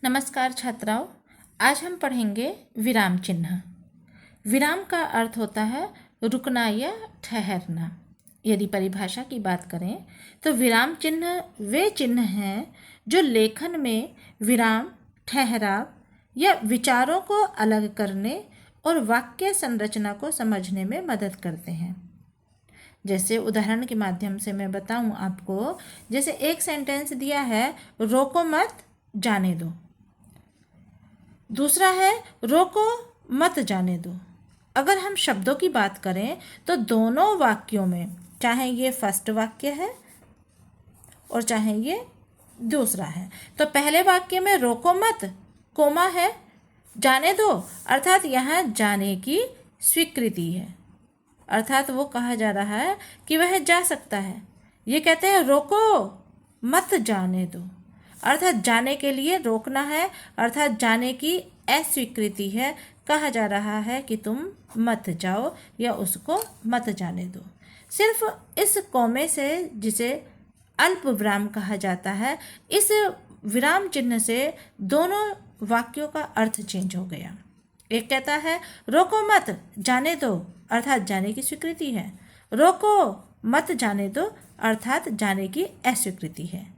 नमस्कार छात्राओं, आज हम पढ़ेंगे विराम चिन्ह। विराम का अर्थ होता है रुकना या ठहरना। यदि परिभाषा की बात करें तो विराम चिन्ह वे चिन्ह हैं जो लेखन में विराम, ठहराव या विचारों को अलग करने और वाक्य संरचना को समझने में मदद करते हैं। जैसे उदाहरण के माध्यम से मैं बताऊं आपको, जैसे एक सेंटेंस दिया है, रोको मत जाने दो। दूसरा है, रोको मत जाने दो। अगर हम शब्दों की बात करें तो दोनों वाक्यों में, चाहे ये फर्स्ट वाक्य है और चाहे ये दूसरा है, तो पहले वाक्य में रोको मत, कोमा है, जाने दो अर्थात यहाँ जाने की स्वीकृति है, अर्थात वो कहा जा रहा है कि वह जा सकता है। ये कहते हैं रोको मत जाने दो, अर्थात जाने के लिए रोकना है, अर्थात जाने की अस्वीकृति है। कहा जा रहा है कि तुम मत जाओ या उसको मत जाने दो। सिर्फ इस कोमे से, जिसे अल्प विराम कहा जाता है, इस विराम चिन्ह से दोनों वाक्यों का अर्थ चेंज हो गया। एक कहता है रोको मत जाने दो, अर्थात जाने की स्वीकृति है। रोको मत जाने दो अर्थात जाने की अस्वीकृति है।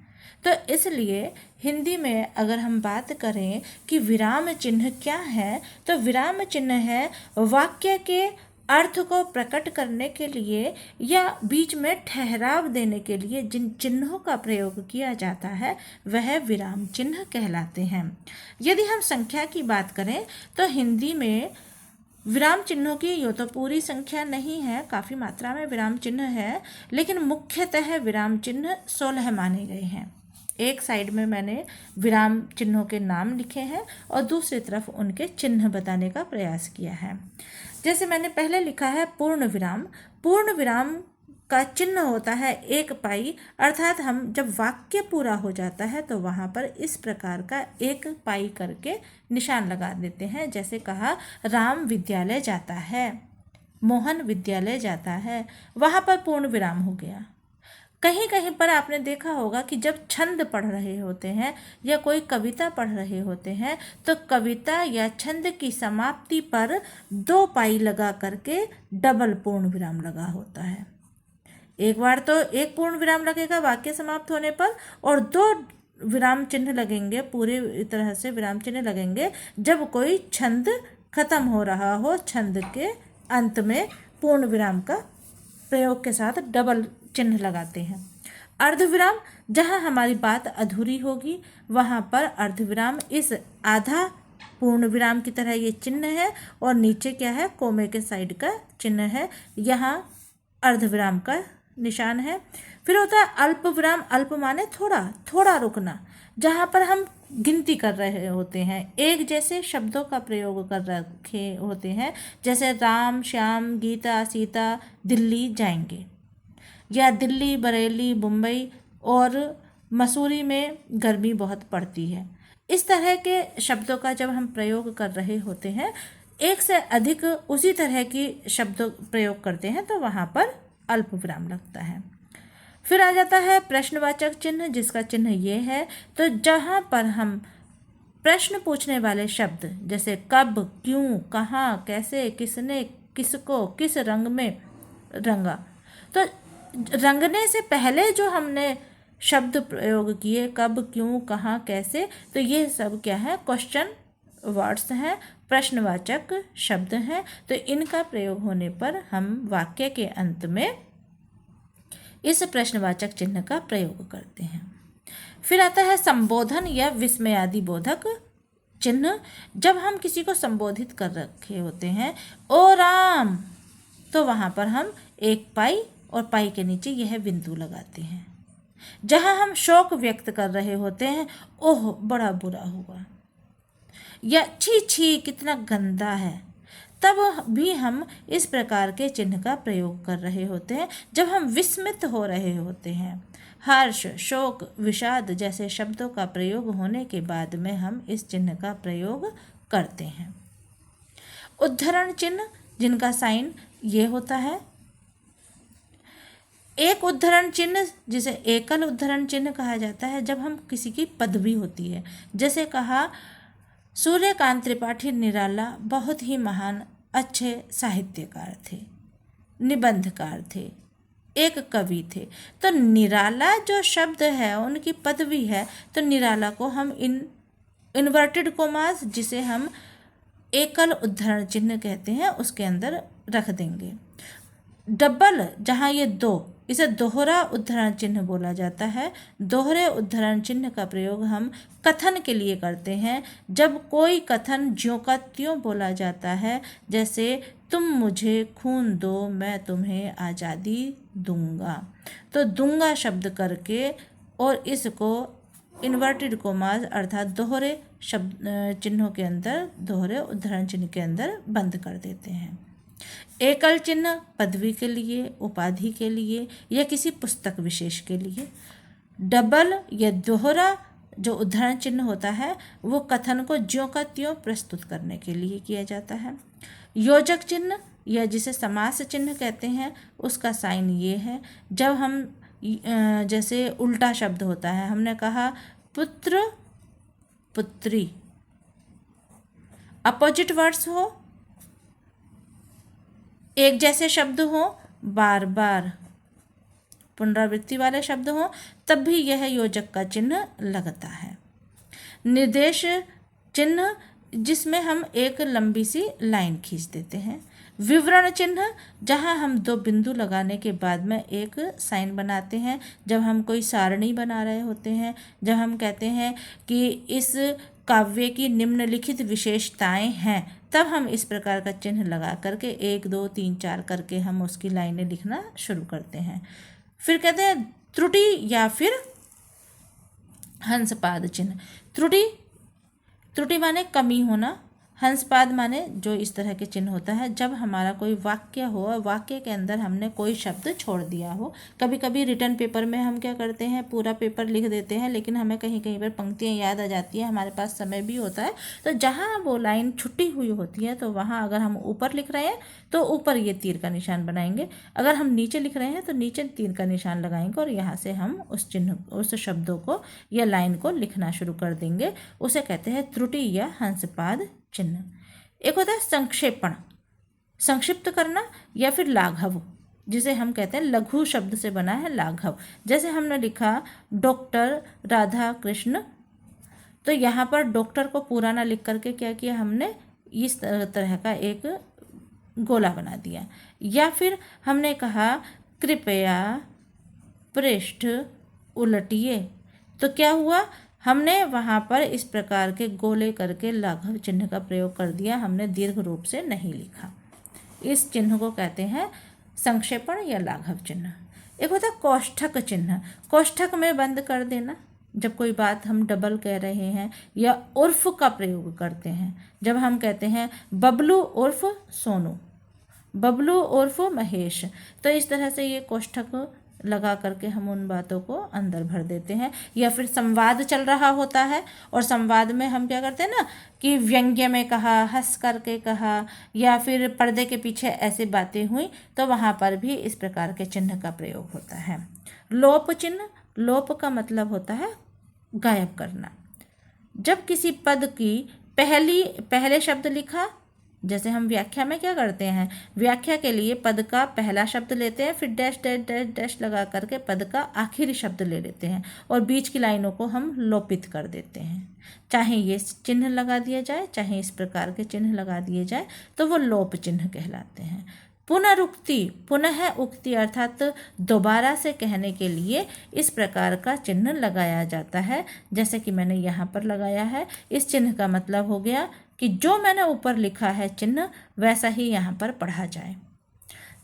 तो इसलिए हिंदी में अगर हम बात करें कि विराम चिन्ह क्या है, तो विराम चिन्ह है वाक्य के अर्थ को प्रकट करने के लिए या बीच में ठहराव देने के लिए जिन चिन्हों का प्रयोग किया जाता है वह विराम चिन्ह कहलाते हैं। यदि हम संख्या की बात करें तो हिंदी में विराम चिन्हों की यूँ तो पूरी संख्या नहीं है, काफ़ी मात्रा में विराम चिन्ह है, लेकिन मुख्यतः विराम चिन्ह 16 माने गए हैं। एक साइड में मैंने विराम चिन्हों के नाम लिखे हैं और दूसरी तरफ उनके चिन्ह बताने का प्रयास किया है। जैसे मैंने पहले लिखा है पूर्ण विराम। पूर्ण विराम का चिन्ह होता है 1 पाई, अर्थात हम जब वाक्य पूरा हो जाता है तो वहाँ पर इस प्रकार का 1 पाई करके निशान लगा देते हैं। जैसे कहा राम विद्यालय जाता है, मोहन विद्यालय जाता है, वहाँ पर पूर्ण विराम हो गया। कहीं कहीं पर आपने देखा होगा कि जब छंद पढ़ रहे होते हैं या कोई कविता पढ़ रहे होते हैं तो कविता या छंद की समाप्ति पर 2 पाई लगा करके डबल पूर्ण विराम लगा होता है। एक बार तो 1 पूर्ण विराम लगेगा वाक्य समाप्त होने पर और 2 विराम चिन्ह लगेंगे, पूरी तरह से विराम चिन्ह लगेंगे जब कोई छंद खत्म हो रहा हो। छंद के अंत में पूर्ण विराम का प्रयोग के साथ डबल चिन्ह लगाते हैं। अर्धविराम, जहाँ हमारी बात अधूरी होगी वहाँ पर अर्धविराम इस आधा पूर्ण विराम की तरह ये चिन्ह है और नीचे क्या है, कोमे के साइड का चिन्ह है, यहाँ अर्धविराम का निशान है। फिर होता है अल्प विराम। अल्प माने थोड़ा थोड़ा रुकना, जहाँ पर हम गिनती कर रहे होते हैं, एक जैसे शब्दों का प्रयोग कर रखे होते हैं, जैसे राम, श्याम, गीता, सीता दिल्ली जाएंगे, या दिल्ली, बरेली, मुंबई और मसूरी में गर्मी बहुत पड़ती है। इस तरह के शब्दों का जब हम प्रयोग कर रहे होते हैं, एक से अधिक उसी तरह की शब्द प्रयोग करते हैं तो वहाँ पर अल्प विराम लगता है। फिर आ जाता है प्रश्नवाचक चिन्ह, जिसका चिन्ह ये है, तो जहाँ पर हम प्रश्न पूछने वाले शब्द जैसे कब, क्यों, कहाँ, कैसे, किसने, किसको, किस रंग में रंगा, तो रंगने से पहले जो हमने शब्द प्रयोग किए, कब, क्यों, कहाँ, कैसे, तो ये सब क्या है, क्वेश्चन वर्ड्स हैं, प्रश्नवाचक शब्द हैं। तो इनका प्रयोग होने पर हम वाक्य के अंत में इस प्रश्नवाचक चिन्ह का प्रयोग करते हैं। फिर आता है संबोधन या विस्मयादि बोधक चिन्ह। जब हम किसी को संबोधित कर रखे होते हैं, ओ राम, तो वहाँ पर हम 1 पाई और पाई के नीचे यह बिंदु लगाते हैं। जहाँ हम शोक व्यक्त कर रहे होते हैं, ओह बड़ा बुरा हुआ, या छी छी कितना गंदा है, तब भी हम इस प्रकार के चिन्ह का प्रयोग कर रहे होते हैं। जब हम विस्मित हो रहे होते हैं, हर्ष, शोक, विषाद जैसे शब्दों का प्रयोग होने के बाद में हम इस चिन्ह का प्रयोग करते हैं। उद्धरण चिन्ह, जिनका साइन ये होता है, एक उद्धरण चिन्ह जिसे एकल उद्धरण चिन्ह कहा जाता है जब हम किसी की पदवी होती है। जैसे कहा सूर्यकांत त्रिपाठी निराला बहुत ही महान अच्छे साहित्यकार थे, निबंधकार थे, एक कवि थे। तो निराला जो शब्द है उनकी पदवी है, तो निराला को हम इन्वर्टेड कोमास जिसे हम एकल उद्धरण चिन्ह कहते हैं उसके अंदर रख देंगे। डबल जहाँ ये दो, इसे दोहरा उद्धरण चिन्ह बोला जाता है। दोहरे उद्धरण चिन्ह का प्रयोग हम कथन के लिए करते हैं जब कोई कथन ज्यों का त्यों बोला जाता है, जैसे तुम मुझे खून दो मैं तुम्हें आज़ादी दूंगा। तो दूंगा शब्द करके और इसको इन्वर्टेड कोमास अर्थात दोहरे शब्द चिन्हों के अंदर, दोहरे उद्धरण चिन्ह के अंदर बंद कर देते हैं। एकल चिन्ह पदवी के लिए, उपाधि के लिए या किसी पुस्तक विशेष के लिए। डबल या दोहरा जो उद्धरण चिन्ह होता है वो कथन को ज्यों का त्यों प्रस्तुत करने के लिए किया जाता है। योजक चिन्ह या जिसे समास चिन्ह कहते हैं उसका साइन ये है जब हम जैसे उल्टा शब्द होता है, हमने कहा पुत्र पुत्री, अपोजिट वर्ड्स हो, एक जैसे शब्द हो, बार बार पुनरावृत्ति वाले शब्द हो, तब भी यह योजक का चिन्ह लगता है। निर्देश चिन्ह जिसमें हम एक लंबी सी लाइन खींच देते हैं। विवरण चिन्ह जहां हम दो बिंदु लगाने के बाद में एक साइन बनाते हैं जब हम कोई सारणी बना रहे होते हैं, जब हम कहते हैं कि इस काव्य की निम्नलिखित विशेषताएं हैं, तब हम इस प्रकार का चिन्ह लगा करके 1 2 3 4 करके हम उसकी लाइनें लिखना शुरू करते हैं। फिर कहते हैं त्रुटि या फिर हंसपाद चिन्ह। त्रुटि माने कमी होना, हंसपाद माने जो इस तरह के चिन्ह होता है जब हमारा कोई वाक्य हो और वाक्य के अंदर हमने कोई शब्द छोड़ दिया हो। कभी कभी रिटर्न पेपर में हम क्या करते हैं, पूरा पेपर लिख देते हैं लेकिन हमें कहीं कहीं पर पंक्तियाँ याद आ जाती है, हमारे पास समय भी होता है, तो जहाँ वो लाइन छुट्टी हुई होती है तो वहाँ अगर हम ऊपर लिख रहे हैं तो ऊपर ये तीर का निशान बनाएंगे, अगर हम नीचे लिख रहे हैं तो नीचे तीर का निशान लगाएंगे और यहाँ से हम उस शब्दों को या लाइन को लिखना शुरू कर देंगे। उसे कहते हैं त्रुटि या हंसपाद चिन्ह। एक होता है संक्षेपण, संक्षिप्त करना, या फिर लाघव जिसे हम कहते हैं लघु शब्द से बना है लाघव। जैसे हमने लिखा डॉक्टर राधा कृष्ण, तो यहाँ पर डॉक्टर को पूरा ना लिख करके क्या किया हमने, इस तरह का एक गोला बना दिया। या फिर हमने कहा कृपया पृष्ठ उलटिए, तो क्या हुआ, हमने वहाँ पर इस प्रकार के गोले करके लाघव चिन्ह का प्रयोग कर दिया, हमने दीर्घ रूप से नहीं लिखा। इस चिन्ह को कहते हैं संक्षेपण या लाघव चिन्ह। एक होता है कोष्ठक चिन्ह, कोष्ठक में बंद कर देना जब कोई बात हम डबल कह रहे हैं, या उर्फ का प्रयोग करते हैं जब हम कहते हैं बबलू उर्फ सोनू, बबलू उर्फ महेश, तो इस तरह से ये कोष्ठक लगा करके हम उन बातों को अंदर भर देते हैं। या फिर संवाद चल रहा होता है और संवाद में हम क्या करते हैं ना कि व्यंग्य में कहा, हंस करके कहा, या फिर पर्दे के पीछे ऐसे बातें हुई, तो वहाँ पर भी इस प्रकार के चिन्ह का प्रयोग होता है। लोप चिन्ह, लोप का मतलब होता है गायब करना। जब किसी पद की पहले शब्द लिखा, जैसे हम व्याख्या में क्या करते हैं, व्याख्या के लिए पद का पहला शब्द लेते हैं, फिर डैश डैश डैश डैश लगा करके पद का आखिरी शब्द ले लेते हैं और बीच की लाइनों को हम लोपित कर देते हैं। चाहे ये चिन्ह लगा दिया जाए, चाहे इस प्रकार के चिन्ह लगा दिए जाए, तो वो लोप चिन्ह कहलाते हैं। पुनरुक्ति, पुनः उक्ति अर्थात दोबारा से कहने के लिए इस प्रकार का चिन्ह लगाया जाता है, जैसे कि मैंने यहाँ पर लगाया है। इस चिन्ह का मतलब हो गया कि जो मैंने ऊपर लिखा है चिन्ह वैसा ही यहाँ पर पढ़ा जाए।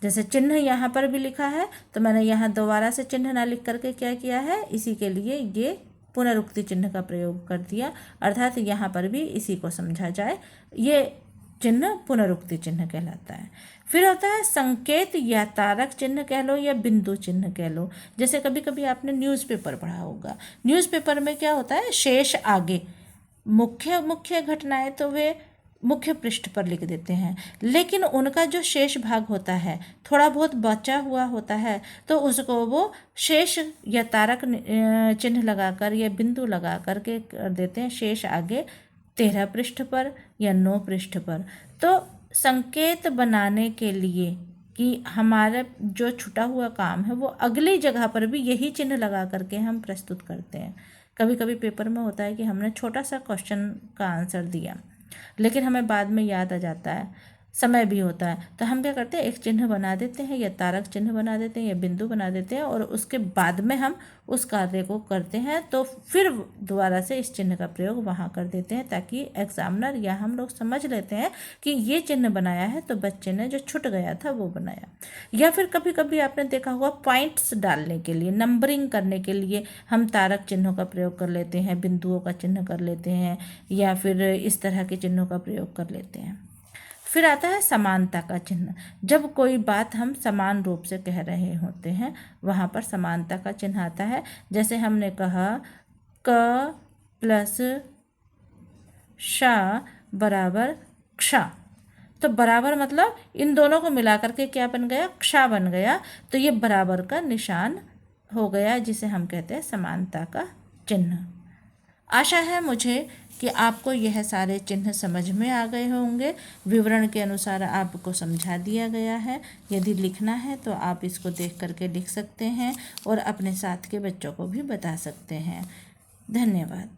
जैसे चिन्ह यहाँ पर भी लिखा है तो मैंने यहाँ दोबारा से चिन्ह ना लिख करके क्या किया है, इसी के लिए ये पुनरुक्ति चिन्ह का प्रयोग कर दिया, अर्थात यहाँ पर भी इसी को समझा जाए, ये चिन्ह पुनरुक्ति चिन्ह कहलाता है। फिर होता है संकेत या तारक चिन्ह कह लो या बिंदु चिन्ह कह लो। जैसे कभी कभी आपने न्यूज़पेपर पढ़ा होगा, न्यूज़पेपर में क्या होता है, शेष आगे, मुख्य घटनाएं तो वे मुख्य पृष्ठ पर लिख देते हैं। लेकिन उनका जो शेष भाग होता है, थोड़ा बहुत बचा हुआ होता है, तो उसको वो शेष या तारक चिन्ह लगाकर या बिंदु लगा कर के कर देते हैं शेष आगे 13 पृष्ठ पर या 9 पृष्ठ पर। तो संकेत बनाने के लिए कि हमारा जो छूटा हुआ काम है वो अगली जगह पर भी यही चिन्ह लगा करके हम प्रस्तुत करते हैं। कभी कभी पेपर में होता है कि हमने छोटा सा क्वेश्चन का आंसर दिया, लेकिन हमें बाद में याद आ जाता है, समय भी होता है, तो हम क्या करते हैं, एक चिन्ह बना देते हैं या तारक चिन्ह बना देते हैं या बिंदु बना देते हैं, और उसके बाद में हम उस कार्य को करते हैं। तो फिर दोबारा से इस चिन्ह का प्रयोग वहाँ कर देते हैं, ताकि एग्जामिनर या हम लोग समझ लेते हैं कि ये चिन्ह बनाया है तो बच्चे ने जो छूट गया था वो बनाया। या फिर कभी कभी आपने देखा हुआ पॉइंट्स डालने के लिए, नंबरिंग करने के लिए हम तारक चिन्हों का प्रयोग कर लेते हैं, बिंदुओं का चिन्ह कर लेते हैं, या फिर इस तरह के चिन्हों का प्रयोग कर लेते हैं। फिर आता है समानता का चिन्ह। जब कोई बात हम समान रूप से कह रहे होते हैं, वहाँ पर समानता का चिन्ह आता है। जैसे हमने कहा क प्लस शा बराबरक्षा, तो बराबर मतलब इन दोनों को मिला करके क्या बन गया,क्षा बन गया। तो ये बराबर का निशान हो गया, जिसे हम कहते हैं समानता का चिन्ह। आशा है मुझे कि आपको यह सारे चिन्ह समझ में आ गए होंगे। विवरण के अनुसार आपको समझा दिया गया है। यदि लिखना है तो आप इसको देख करके लिख सकते हैं और अपने साथ के बच्चों को भी बता सकते हैं। धन्यवाद।